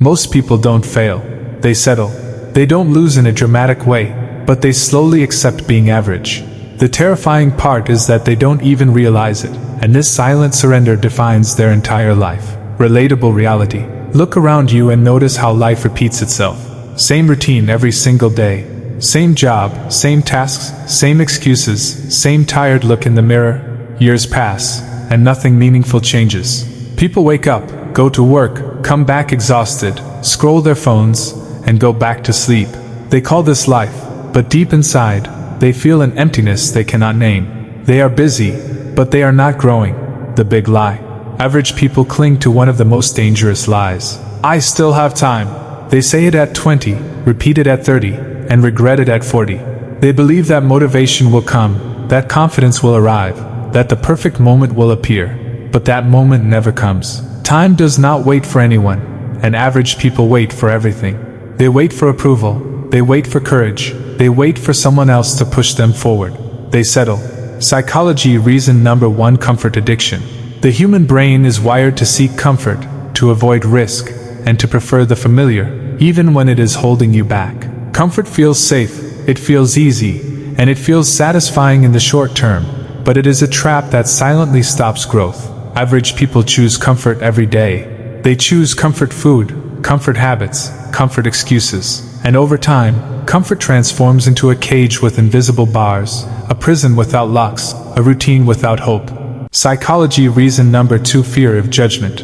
Most people don't fail. They settle. They don't lose in a dramatic way, but they slowly accept being average. The terrifying part is that they don't even realize it, and this silent surrender defines their entire life. Relatable reality. Look around you and notice how life repeats itself. Same routine every single day. Same job, same tasks, same excuses, same tired look in the mirror. Years pass, and nothing meaningful changes. People wake up, go to work, come back exhausted, scroll their phones, and go back to sleep. They call this life, but deep inside, they feel an emptiness they cannot name. They are busy, but they are not growing. The big lie. Average people cling to one of the most dangerous lies. I still have time. They say it at 20, repeat it at 30, and regret it at 40. They believe that motivation will come, that confidence will arrive, that the perfect moment will appear. But that moment never comes. Time does not wait for anyone, and average people wait for everything. They wait for approval, they wait for courage, they wait for someone else to push them forward. They settle. Psychology reason number 1: comfort addiction. The human brain is wired to seek comfort, to avoid risk, and to prefer the familiar, even when it is holding you back. Comfort feels safe, it feels easy, and it feels satisfying in the short term, but it is a trap that silently stops growth. Average people choose comfort every day. They choose comfort food, comfort habits, comfort excuses, and over time, comfort transforms into a cage with invisible bars, a prison without locks, a routine without hope. Psychology reason number 2: fear of judgment.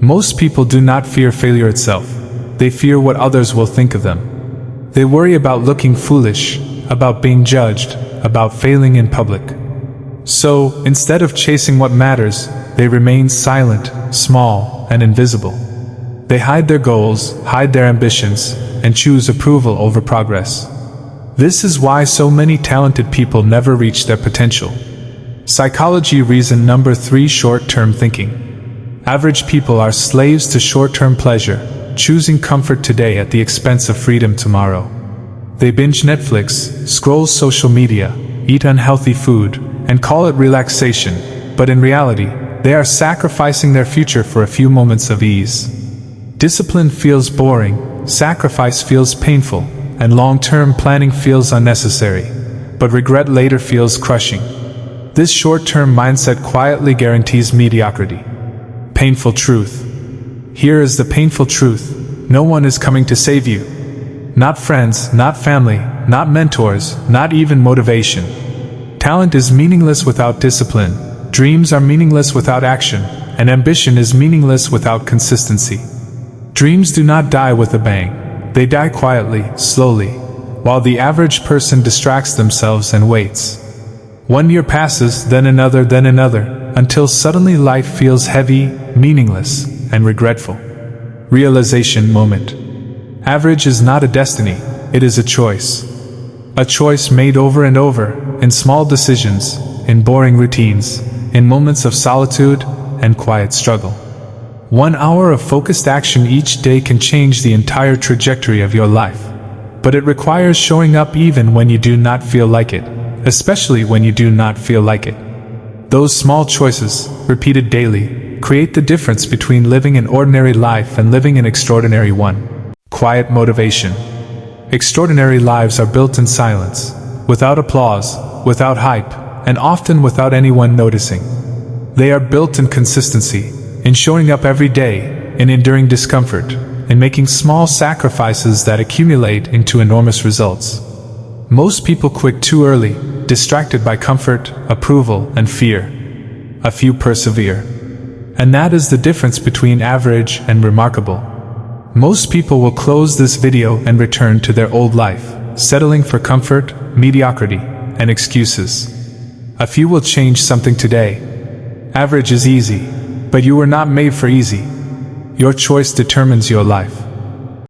Most people do not fear failure itself. They fear what others will think of them. They worry about looking foolish, about being judged, about failing in public. So, instead of chasing what matters, they remain silent, small, and invisible. They hide their goals, hide their ambitions, and choose approval over progress. This is why so many talented people never reach their potential. Psychology reason number 3: short-term thinking. Average people are slaves to short-term pleasure, choosing comfort today at the expense of freedom tomorrow. They binge Netflix, scroll social media, eat unhealthy food, and call it relaxation, but in reality, they are sacrificing their future for a few moments of ease. Discipline feels boring, sacrifice feels painful, and long-term planning feels unnecessary, but regret later feels crushing. This short-term mindset quietly guarantees mediocrity. Painful truth. Here is the painful truth. No one is coming to save you. Not friends, not family, not mentors, not even motivation. Talent is meaningless without discipline, dreams are meaningless without action, and ambition is meaningless without consistency. Dreams do not die with a bang. They die quietly, slowly, while the average person distracts themselves and waits. 1 year passes, then another, until suddenly life feels heavy, meaningless, and regretful. Realization moment. Average is not a destiny, it is a choice. A choice made over and over, in small decisions, in boring routines, in moments of solitude and quiet struggle. 1 hour of focused action each day can change the entire trajectory of your life. But it requires showing up even when you do not feel like it, especially when you do not feel like it. Those small choices, repeated daily, create the difference between living an ordinary life and living an extraordinary one. Quiet motivation. Extraordinary lives are built in silence, without applause, without hype, and often without anyone noticing. They are built in consistency, in showing up every day, in enduring discomfort, in making small sacrifices that accumulate into enormous results. Most people quit too early, distracted by comfort, approval, and fear. A few persevere. And that is the difference between average and remarkable. Most people will close this video and return to their old life, settling for comfort, mediocrity, and excuses. A few will change something today. Average is easy, but you were not made for easy. Your choice determines your life.